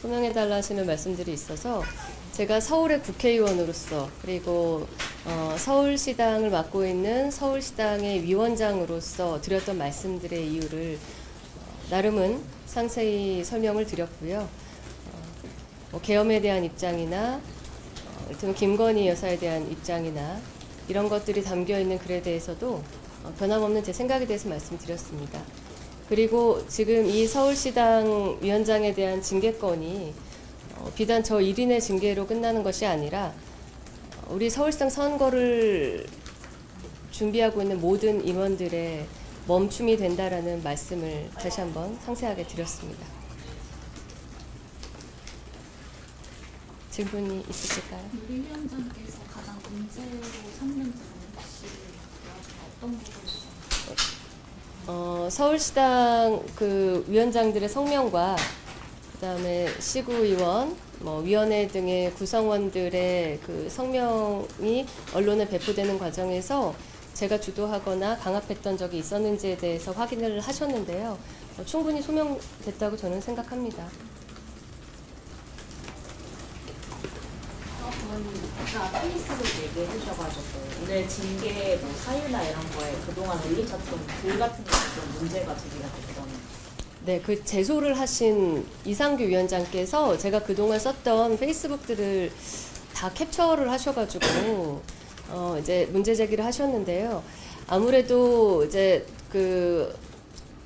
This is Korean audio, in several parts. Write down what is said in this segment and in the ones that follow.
소명해달라 하시는 말씀들이 있어서 제가 서울의 국회의원으로서 그리고 서울시당을 맡고 있는 서울시당의 위원장으로서 드렸던 말씀들의 이유를 나름은 상세히 설명을 드렸고요. 뭐 계엄에 대한 입장이나 이를테면 김건희 여사에 대한 입장이나 이런 것들이 담겨있는 글에 대해서도 변함없는 제 생각에 대해서 말씀드렸습니다. 그리고 지금 이 서울시당 위원장에 대한 징계건이 비단 저 1인의 징계로 끝나는 것이 아니라 우리 서울시당 선거를 준비하고 있는 모든 임원들의 멈춤이 된다라는 말씀을 다시 한번 상세하게 드렸습니다. 질문이 있으실까요? 유리 위원장께서 가장 문제로 삼는 부분 혹시 어떤 부분이세요? 서울시당 그 위원장들의 성명과 그다음에 시구의원, 위원회 등의 구성원들의 그 성명이 언론에 배포되는 과정에서 제가 주도하거나 강압했던 적이 있었는지에 대해서 확인을 하셨는데요. 충분히 소명됐다고 저는 생각합니다. 아까 페이스북 얘기해 주셔가지고 오늘 징계 뭐 사유나 이런 거에 그동안 올리셨던 글 같은 게 좀 문제가 제기가 됐던. 네, 그 제소를 하신 이상규 위원장께서 제가 그동안 썼던 페이스북들을 다 캡처를 하셔가지고 이제 문제 제기를 하셨는데요. 아무래도 이제 그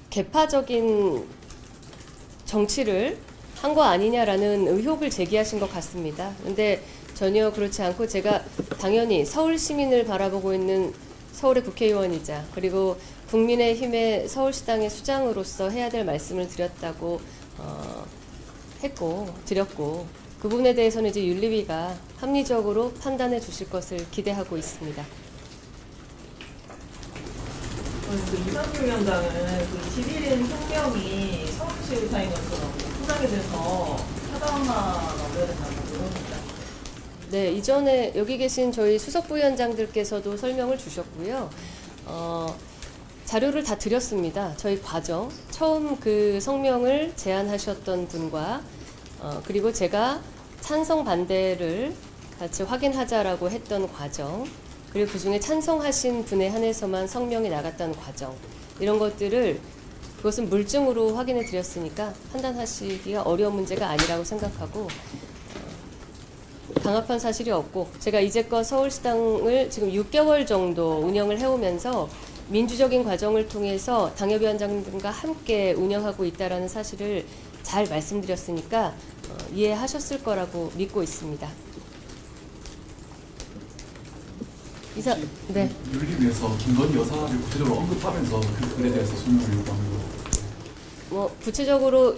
개파적인 정치를 한 거 아니냐라는 의혹을 제기하신 것 같습니다. 근데 전혀 그렇지 않고 제가 당연히 서울 시민을 바라보고 있는 서울의 국회의원이자 그리고 국민의힘의 서울시당의 수장으로서 해야 될 말씀을 드렸다고 드렸고 그 부분에 대해서는 이제 윤리위가 합리적으로 판단해 주실 것을 기대하고 있습니다. 그 이상규 위원장은 그 21인 성명이 서울시 의사인 것처럼 포장이 돼서 타당하다고 해야 된다고 그럽니다. 네, 이전에 여기 계신 저희 수석부위원장들께서도 설명을 주셨고요. 자료를 다 드렸습니다. 저희 과정, 처음 그 성명을 제안하셨던 분과 그리고 제가 찬성 반대를 같이 확인하자라고 했던 과정, 그리고 그중에 찬성하신 분에 한해서만 성명이 나갔다는 과정, 이런 것들을 그것은 물증으로 확인해 드렸으니까 판단하시기가 어려운 문제가 아니라고 생각하고 강압한 사실이 없고 제가 이제껏 서울시당을 지금 6개월 정도 운영을 해오면서 민주적인 과정을 통해서 당협위원장들과 함께 운영하고 있다는 사실을 잘 말씀드렸으니까 이해하셨을 거라고 믿고 있습니다. 네. 윤리위에서 김건희 여사를 구체적으로 언급하면서 그 글에 대해서 설명을 요구한 거. 구체적으로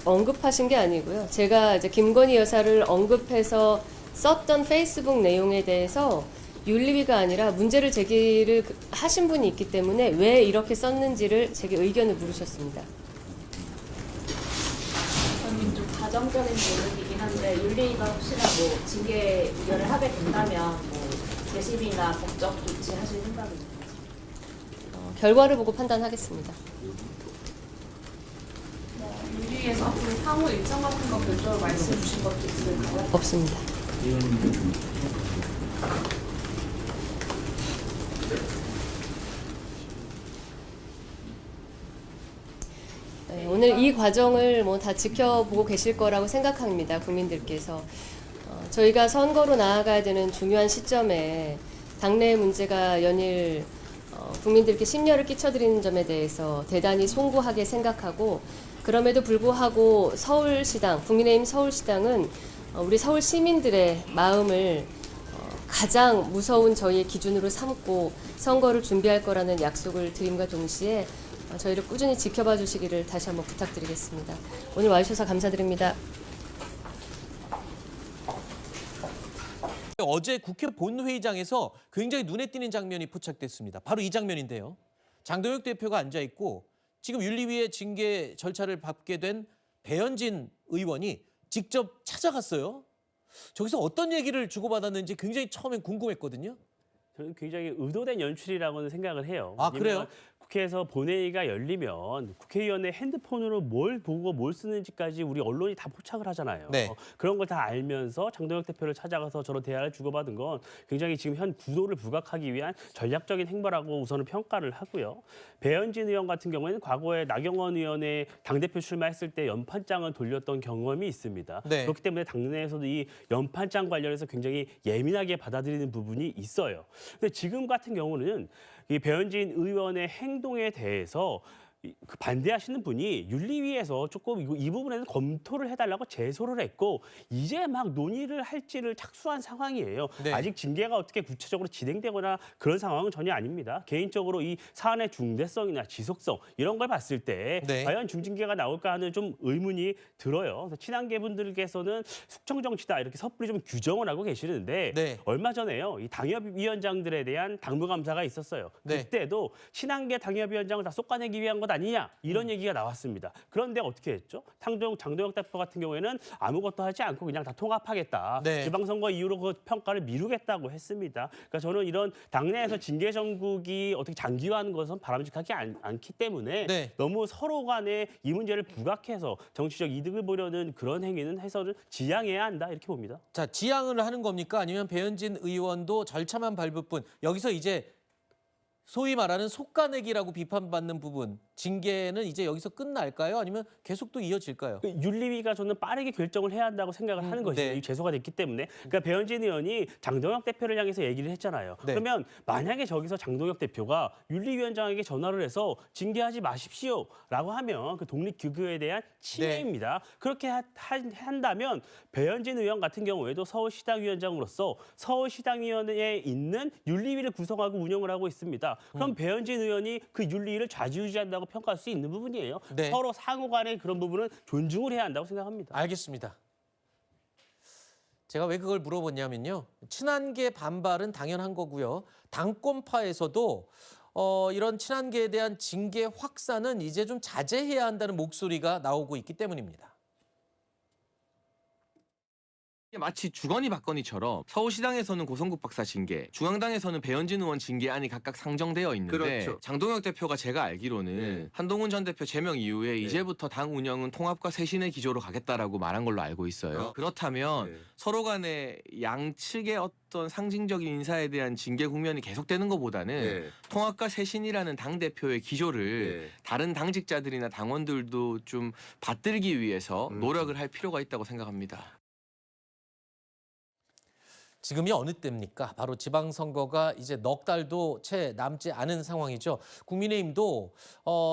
언급하신 게 아니고요. 제가 이제 김건희 여사를 언급해서 썼던 페이스북 내용에 대해서 윤리위가 아니라 문제를 제기를 하신 분이 있기 때문에 왜 이렇게 썼는지를 제게 의견을 물으셨습니다. 저는 좀 가정적인 부분이긴 한데 윤리위가 혹시나 뭐 징계 의견을 하게 된다면 뭐 재심이나 법적 조치 하실 생각이 있나요? 결과를 보고 판단하겠습니다. 유리에서 앞으로 향후 일정 같은 거 별도로 말씀 주신 것도 있을까요? 없습니다. 네, 오늘 이 과정을 다 지켜보고 계실 거라고 생각합니다. 국민들께서. 저희가 선거로 나아가야 되는 중요한 시점에 당내 문제가 연일 국민들께 심려를 끼쳐드리는 점에 대해서 대단히 송구하게 생각하고 그럼에도 불구하고 서울시당, 국민의힘 서울시당은 우리 서울 시민들의 마음을 가장 무서운 저희의 기준으로 삼고 선거를 준비할 거라는 약속을 드림과 동시에 저희를 꾸준히 지켜봐 주시기를 다시 한번 부탁드리겠습니다. 오늘 와주셔서 감사드립니다. 어제 국회 본회의장에서 굉장히 눈에 띄는 장면이 포착됐습니다. 바로 이 장면인데요. 장동혁 대표가 앉아있고 지금 윤리위의 징계 절차를 밟게 된 배현진 의원이 직접 찾아갔어요. 저기서 어떤 얘기를 주고받았는지 굉장히 처음엔 궁금했거든요. 저는 굉장히 의도된 연출이라고는 생각을 해요. 아, 그래요? 국회에서 본회의가 열리면 국회의원의 핸드폰으로 뭘 보고 뭘 쓰는지까지 우리 언론이 다 포착을 하잖아요. 네. 그런 걸 다 알면서 장동혁 대표를 찾아가서 저런 대화를 주고받은 건 굉장히 지금 현 구도를 부각하기 위한 전략적인 행보라고 우선은 평가를 하고요. 배현진 의원 같은 경우에는 과거에 나경원 의원의 당대표 출마했을 때 연판장을 돌렸던 경험이 있습니다. 네. 그렇기 때문에 당내에서도 이 연판장 관련해서 굉장히 예민하게 받아들이는 부분이 있어요. 근데 지금 같은 경우는 이 배현진 의원의 행동에 대해서 그 반대하시는 분이 윤리위에서 조금 이 부분에는 검토를 해달라고 제소를 했고 이제 막 논의를 할지를 착수한 상황이에요. 네. 아직 징계가 어떻게 구체적으로 진행되거나 그런 상황은 전혀 아닙니다. 개인적으로 이 사안의 중대성이나 지속성 이런 걸 봤을 때 네. 과연 중징계가 나올까 하는 좀 의문이 들어요. 그래서 친한계 분들께서는 숙청 정치다 이렇게 섣불리 좀 규정을 하고 계시는데 네. 얼마 전에요. 이 당협위원장들에 대한 당무감사가 있었어요. 네. 그때도 친한계 당협위원장을 다 쏙가내기 위한 것 아니냐 이런 얘기가 나왔습니다. 그런데 어떻게 했죠? 장동혁 대표 같은 경우에는 아무것도 하지 않고 그냥 다 통합하겠다. 네. 지방선거 이후로 그 평가를 미루겠다고 했습니다. 그러니까 저는 이런 당내에서 징계 정국이 어떻게 장기화하는 것은 바람직하지 않기 때문에 네. 너무 서로 간에 이 문제를 부각해서 정치적 이득을 보려는 그런 행위는 해서는 지양해야 한다 이렇게 봅니다. 자, 지양을 하는 겁니까? 아니면 배현진 의원도 절차만 밟을 뿐 여기서 이제 소위 말하는 속가내기라고 비판받는 부분, 징계는 이제 여기서 끝날까요? 아니면 계속 또 이어질까요? 윤리위가 저는 빠르게 결정을 해야 한다고 생각을 하는 것이에요. 네. 이 제소가 됐기 때문에. 그러니까 배현진 의원이 장동혁 대표를 향해서 얘기를 했잖아요. 네. 그러면 만약에 저기서 장동혁 대표가 윤리위원장에게 전화를 해서 징계하지 마십시오라고 하면 그 독립규규에 대한 침해입니다. 그렇게 한다면 배현진 의원 같은 경우에도 서울시당위원장으로서 서울시당위원회에 있는 윤리위를 구성하고 운영을 하고 있습니다. 그럼 배현진 의원이 그 윤리위를 좌지우지한다고 평가할 수 있는 부분이에요. 네. 서로 상호 간의 그런 부분은 존중을 해야 한다고 생각합니다. 알겠습니다. 제가 왜 그걸 물어봤냐면요. 친한계 반발은 당연한 거고요. 당권파에서도 이런 친한계에 대한 징계 확산은 이제 좀 자제해야 한다는 목소리가 나오고 있기 때문입니다. 마치 주거니 받거니처럼 서울시당에서는 고성국 박사 징계, 중앙당에서는 배현진 의원 징계안이 각각 상정되어 있는데 그렇죠. 장동혁 대표가 제가 알기로는 한동훈 전 대표 제명 이후에 이제부터 당 운영은 통합과 쇄신의 기조로 가겠다라고 말한 걸로 알고 있어요. 그렇다면 서로 간에 양측의 어떤 상징적인 인사에 대한 징계 국면이 계속되는 것보다는 통합과 쇄신이라는 당대표의 기조를 다른 당직자들이나 당원들도 좀 받들기 위해서 노력을 할 필요가 있다고 생각합니다. 지금이 어느 때입니까? 바로 지방선거가 이제 넉 달도 채 남지 않은 상황이죠. 국민의힘도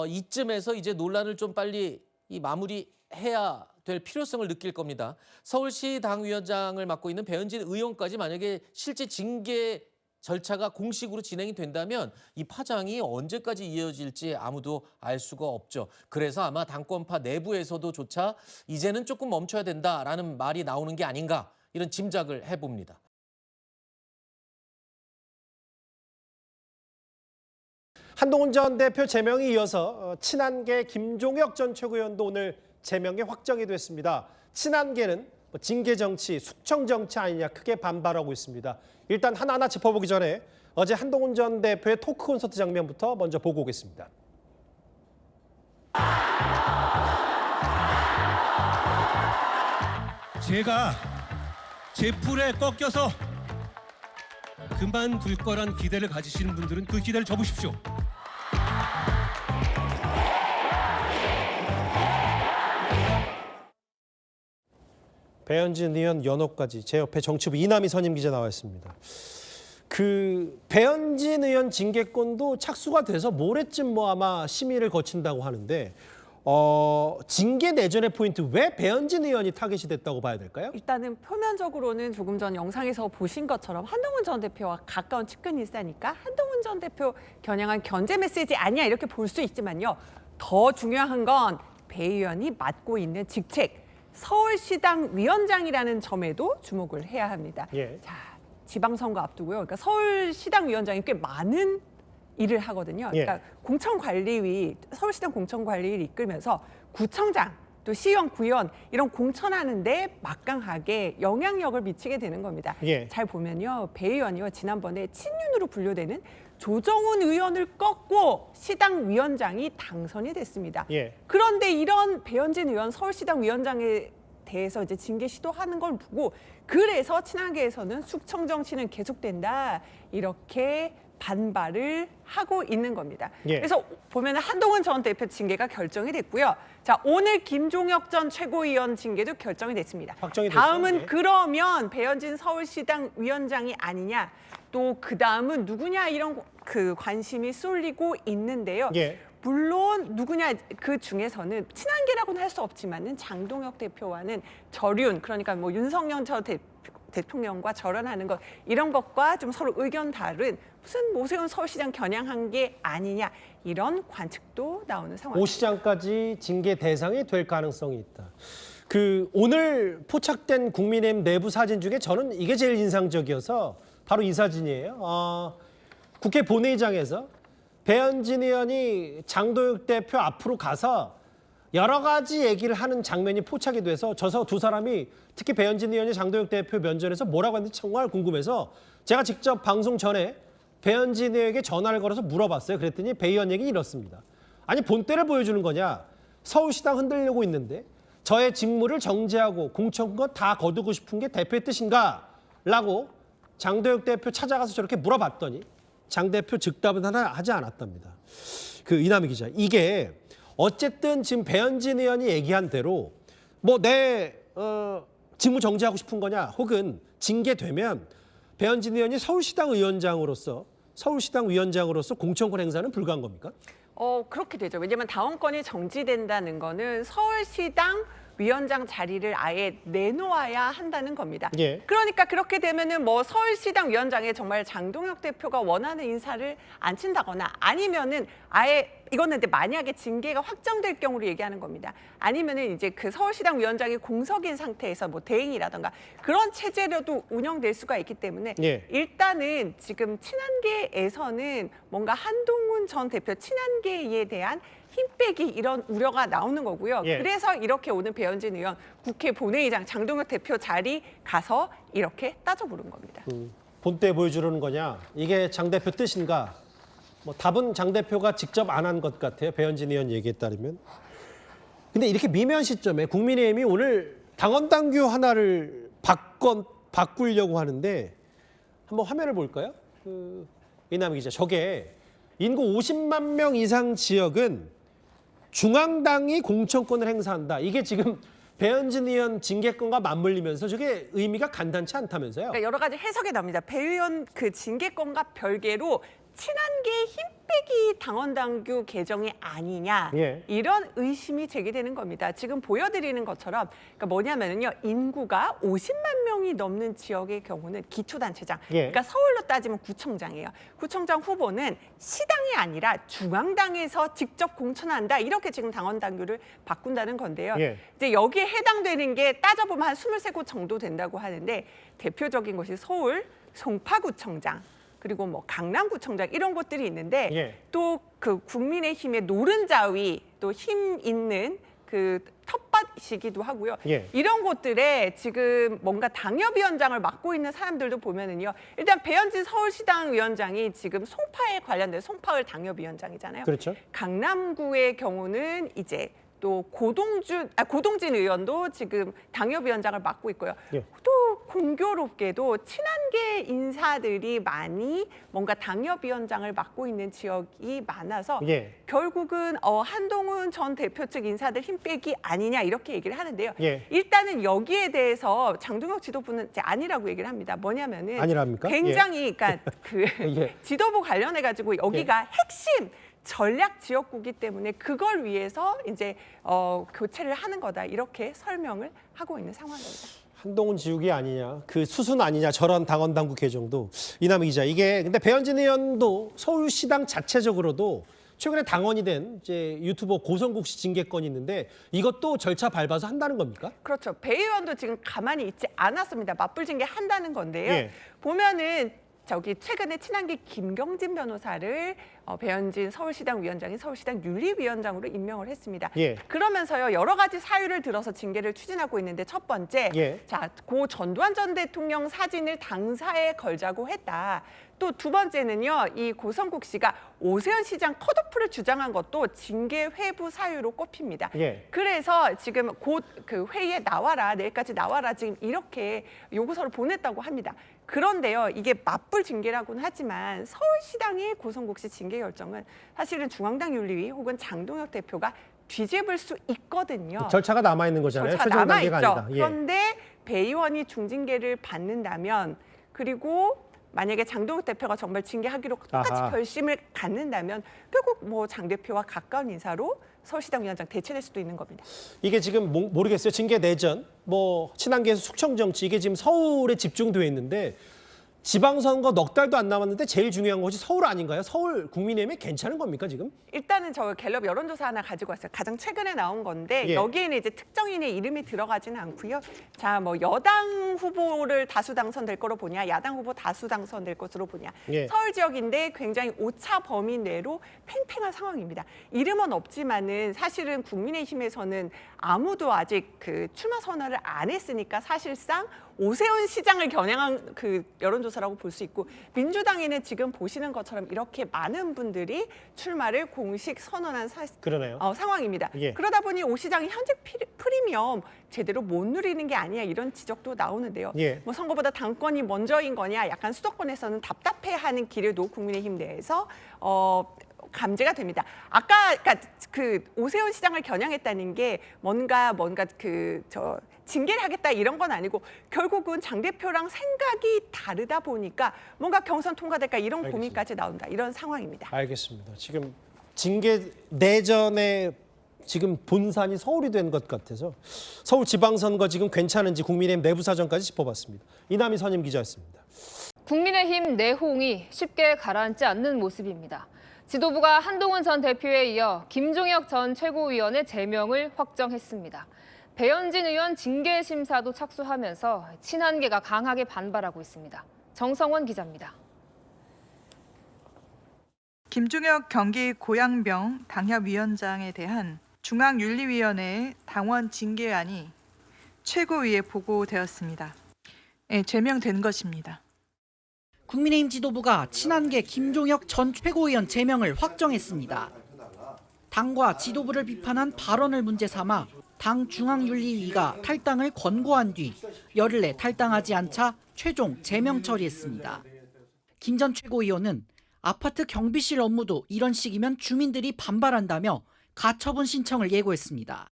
이쯤에서 이제 논란을 좀 빨리 마무리해야 될 필요성을 느낄 겁니다. 서울시 당위원장을 맡고 있는 배현진 의원까지 만약에 실제 징계 절차가 공식으로 진행이 된다면 이 파장이 언제까지 이어질지 아무도 알 수가 없죠. 그래서 아마 당권파 내부에서도조차 이제는 조금 멈춰야 된다라는 말이 나오는 게 아닌가 이런 짐작을 해봅니다. 한동훈 전 대표 제명에 이어서 친한계 김종혁 전 최고위원도 오늘 제명이 확정이 됐습니다. 친한계는 징계 정치, 숙청 정치 아니냐 크게 반발하고 있습니다. 일단 하나하나 짚어보기 전에 어제 한동훈 전 대표의 토크 콘서트 장면부터 먼저 보고 오겠습니다. 제가 제 풀에 꺾여서 그만둘 거란 기대를 가지시는 분들은 그 기대를 접으십시오. 배현진 의원 연호까지 제 옆에 정치부 이남희 선임 기자 나와 있습니다. 그 배현진 의원 징계권도 착수가 돼서 모레쯤 아마 심의를 거친다고 하는데 징계 내전의 포인트 왜 배현진 의원이 타겟이 됐다고 봐야 될까요? 일단은 표면적으로는 조금 전 영상에서 보신 것처럼 한동훈 전 대표와 가까운 측근이 있으니까 한동훈 전 대표 겨냥한 견제 메시지 아니야 이렇게 볼 수 있지만요. 더 중요한 건 배 의원이 맡고 있는 직책 서울시당 위원장이라는 점에도 주목을 해야 합니다. 예. 자, 지방선거 앞두고요. 그러니까 서울시당 위원장이 꽤 많은 일을 하거든요. 그러니까 공천관리위, 서울시당 공천관리위를 이끌면서 구청장, 또 시의원, 구의원 이런 공천하는데 막강하게 영향력을 미치게 되는 겁니다. 잘 보면요. 배 의원이요. 지난번에 친윤으로 분류되는 조정훈 의원을 꺾고 시당 위원장이 당선이 됐습니다. 예. 그런데 이런 배현진 의원 서울시당 위원장에 대해서 이제 징계 시도하는 걸 보고 그래서 친한계에서는 숙청 정치는 계속된다 이렇게 반발을 하고 있는 겁니다. 예. 그래서 보면 한동훈 전 대표 징계가 결정이 됐고요. 자, 오늘 김종혁 전 최고위원 징계도 결정이 됐습니다. 확정이 됐죠. 다음은 예. 그러면 배현진 서울시당 위원장이 아니냐, 또 그 다음은 누구냐 이런 그 관심이 쏠리고 있는데요. 예. 물론 누구냐 그 중에서는 친한계라고는 할 수 없지만은 장동혁 대표와는 절윤, 그러니까 뭐 윤석열 전 대통령과 절연하는 것 이런 것과 좀 서로 의견 다른 무슨 오세훈 서울시장 겨냥한 게 아니냐 이런 관측도 나오는 상황입니다. 오 시장까지 징계 대상이 될 가능성이 있다. 그 오늘 포착된 국민의힘 내부 사진 중에 저는 이게 제일 인상적이어서 바로 이 사진이에요. 국회 본회의장에서 배현진 의원이 장동혁 대표 앞으로 가서 여러 가지 얘기를 하는 장면이 포착이 돼서 저 두 사람이 특히 배현진 의원이 장동혁 대표 면전에서 뭐라고 했는지 정말 궁금해서 제가 직접 방송 전에 배현진 의원에게 전화를 걸어서 물어봤어요. 그랬더니 배 의원 얘기는 이렇습니다. 아니 본때를 보여주는 거냐. 서울시당 흔들려고 있는데 저의 직무를 정지하고 공천권 다 거두고 싶은 게 대표의 뜻인가? 라고 장동혁 대표 찾아가서 저렇게 물어봤더니 장 대표 즉답은 하나 하지 않았답니다. 그 이남희 기자. 이게 어쨌든 지금 배현진 의원이 얘기한 대로 뭐 내 직무 정지하고 싶은 거냐 혹은 징계되면 배현진 의원이 서울시당 위원장으로서 공천권 행사는 불가한 겁니까? 그렇게 되죠. 왜냐하면 당원권이 정지된다는 거는 서울시당 위원장 자리를 아예 내놓아야 한다는 겁니다. 예. 그러니까 그렇게 되면은 뭐 서울시당 위원장에 정말 장동혁 대표가 원하는 인사를 안 친다거나 아니면은 아예 이거는 근데 만약에 징계가 확정될 경우로 얘기하는 겁니다. 아니면은 이제 그 서울시당 위원장이 공석인 상태에서 뭐 대행이라던가 그런 체제로도 운영될 수가 있기 때문에 예. 일단은 지금 친한계에서는 뭔가 한동훈 전 대표 친한계에 대한 힘 빼기 이런 우려가 나오는 거고요. 예. 그래서 이렇게 오는 배현진 의원 국회 본회의장 장동혁 대표 자리 가서 이렇게 따져 물은 겁니다. 본때 보여주려는 거냐? 이게 장 대표 뜻인가? 뭐 답은 장 대표가 직접 안 한 것 같아요. 배현진 의원 얘기에 따르면. 근데 이렇게 미묘한 시점에 국민의힘이 오늘 당원 당규 하나를 바꾸려고 하는데 한번 화면을 볼까요? 이남희 기자. 저게 인구 50만 명 이상 지역은 중앙당이 공천권을 행사한다. 이게 지금 배현진 의원 징계권과 맞물리면서 저게 의미가 간단치 않다면서요? 그러니까 여러 가지 해석이 나옵니다. 배 의원 그 징계권과 별개로 친한계의 힘 빼기 당원 당규 개정이 아니냐 예. 이런 의심이 제기되는 겁니다. 지금 보여드리는 것처럼 그러니까 뭐냐면요 인구가 50만 명이 넘는 지역의 경우는 기초단체장, 예. 그러니까 서울로 따지면 구청장이에요. 구청장 후보는 시당이 아니라 중앙당에서 직접 공천한다 이렇게 지금 당원 당규를 바꾼다는 건데요. 예. 이제 여기에 해당되는 게 따져보면 한 23곳 정도 된다고 하는데 대표적인 곳이 서울 송파구청장. 그리고 뭐 강남구청장 이런 곳들이 있는데 예. 또 그 국민의힘의 노른자위 또 힘 있는 그 텃밭이기도 하고요. 예. 이런 곳들에 지금 뭔가 당협위원장을 맡고 있는 사람들도 보면은요. 일단 배현진 서울시당 위원장이 지금 송파에 관련된 송파을 당협위원장이잖아요. 그렇죠. 강남구의 경우는 이제 또 고동진 의원도 지금 당협위원장을 맡고 있고요. 예. 또 공교롭게도 친한계 인사들이 많이 뭔가 당협위원장을 맡고 있는 지역이 많아서 예. 결국은 한동훈 전 대표 측 인사들 힘 빼기 아니냐 이렇게 얘기를 하는데요. 예. 일단은 여기에 대해서 장동혁 지도부는 이제 아니라고 얘기를 합니다. 뭐냐면은 아니랍니까? 굉장히 그러니까 그 예. 지도부 관련해 가지고 여기가 핵심 전략 지역구기 때문에 그걸 위해서 이제 교체를 하는 거다 이렇게 설명을 하고 있는 상황입니다. 한동훈 지우기 아니냐, 그 수순 아니냐, 저런 당원 당규 개정도. 이남희 기자. 이게 근데 배현진 의원도 서울시당 자체적으로도 최근에 당원이 된 이제 유튜버 고성국 씨 징계권이 있는데 이것도 절차 밟아서 한다는 겁니까? 그렇죠. 배 의원도 지금 가만히 있지 않았습니다. 맞불 징계 한다는 건데요. 예. 보면은 저기 최근에 친한계 김경진 변호사를 배현진 서울시당 위원장이 서울시당 윤리위원장으로 임명을 했습니다. 예. 그러면서요 여러 가지 사유를 들어서 징계를 추진하고 있는데 첫 번째, 예. 자, 고 전두환 전 대통령 사진을 당사에 걸자고 했다. 또 두 번째는요, 이 고성국 씨가 오세훈 시장 컷오프를 주장한 것도 징계 회부 사유로 꼽힙니다. 예. 그래서 지금 곧 그 회의에 나와라, 내일까지 나와라, 지금 이렇게 요구서를 보냈다고 합니다. 그런데요, 이게 맞불 징계라고는 하지만 서울시당의 고성국 씨 징계 결정은 사실은 중앙당 윤리위 혹은 장동혁 대표가 뒤집을 수 있거든요. 절차가 남아 있는 거잖아요. 절차가 최종 단계가 남아있죠. 아니다. 예. 그런데 배 의원이 중징계를 받는다면, 그리고 만약에 장동혁 대표가 정말 징계하기로 똑같이 아하. 결심을 갖는다면 결국 뭐 장 대표와 가까운 인사로 서울시당 위원장 대체될 수도 있는 겁니다. 이게 지금 모르겠어요. 징계 내전, 뭐 친한계에서 숙청 정치 이게 지금 서울에 집중되어 있는데 지방선거 넉 달도 안 남았는데 제일 중요한 것이 서울 아닌가요? 서울 국민의힘이 괜찮은 겁니까 지금? 일단은 저 갤럽 여론조사 하나 가지고 왔어요. 가장 최근에 나온 건데 예. 여기에는 이제 특정인의 이름이 들어가지는 않고요. 자, 뭐 여당 후보를 다수 당선될 거로 보냐, 야당 후보 다수 당선될 것으로 보냐. 예. 서울 지역인데 굉장히 오차 범위 내로 팽팽한 상황입니다. 이름은 없지만은 사실은 국민의힘에서는 아무도 아직 그 출마 선언을 안 했으니까 사실상 오세훈 시장을 겨냥한 그 여론조사라고 볼 수 있고, 민주당에는 지금 보시는 것처럼 이렇게 많은 분들이 출마를 공식 선언한 그러네요. 상황입니다. 예. 그러다 보니 오 시장이 현직 프리미엄 제대로 못 누리는 게 아니야, 이런 지적도 나오는데요. 예. 뭐 선거보다 당권이 먼저인 거냐, 약간 수도권에서는 답답해하는 기류도 국민의힘 내에서 감지가 됩니다. 아까 그러니까 그 오세훈 시장을 겨냥했다는 게 뭔가 징계를 하겠다 이런 건 아니고, 결국은 장 대표랑 생각이 다르다 보니까 뭔가 경선 통과될까 이런 알겠습니다. 고민까지 나온다, 이런 상황입니다. 알겠습니다. 지금 징계 내전에 지금 본산이 서울이 된 것 같아서 서울 지방선거 지금 괜찮은지 국민의힘 내부 사정까지 짚어봤습니다. 이남희 선임 기자였습니다. 국민의힘 내홍이 쉽게 가라앉지 않는 모습입니다. 지도부가 한동훈 전 대표에 이어 김종혁 전 최고위원의 제명을 확정했습니다. 배현진 의원 징계 심사도 착수하면서 친한계가 강하게 반발하고 있습니다. 정성원 기자입니다. 김종혁 경기 고양병 당협위원장에 대한 중앙윤리위원회의 당원 징계안이 최고위에 보고되었습니다. 제명된 것입니다. 국민의힘 지도부가 친한계 김종혁 전 최고위원 제명을 확정했습니다. 당과 지도부를 비판한 발언을 문제 삼아 당 중앙윤리위가 탈당을 권고한 뒤 열흘 내 탈당하지 않자 최종 제명 처리했습니다. 김 전 최고위원은 아파트 경비실 업무도 이런 식이면 주민들이 반발한다며 가처분 신청을 예고했습니다.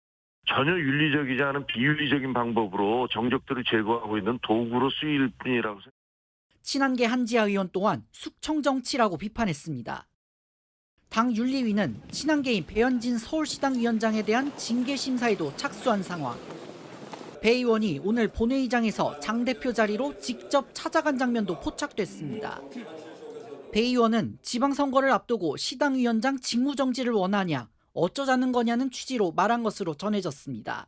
전혀 윤리적이지 않은 비윤리적인 방법으로 정적들을 제거하고 있는 도구로 쓰일 뿐이라고 생각합니다. 친한계 한지아 의원 또한 숙청 정치라고 비판했습니다. 당 윤리위는 친한계인 배현진 서울시당 위원장에 대한 징계 심사에도 착수한 상황. 배 의원이 오늘 본회의장에서 장 대표 자리로 직접 찾아간 장면도 포착됐습니다. 배 의원은 지방선거를 앞두고 시당 위원장 직무정지를 원하냐, 어쩌자는 거냐는 취지로 말한 것으로 전해졌습니다.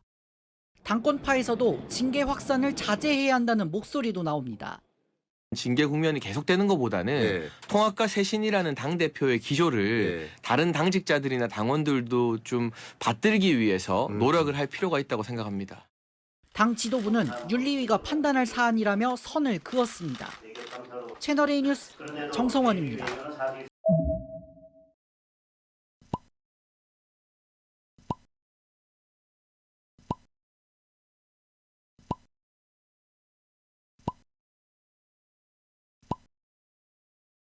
당권파에서도 징계 확산을 자제해야 한다는 목소리도 나옵니다. 징계 국면이 계속되는 것보다는 통합과 쇄신이라는 당대표의 기조를 다른 당직자들이나 당원들도 좀 받들기 위해서 노력을 할 필요가 있다고 생각합니다. 당 지도부는 윤리위가 판단할 사안이라며 선을 그었습니다. 채널A 뉴스 정성원입니다.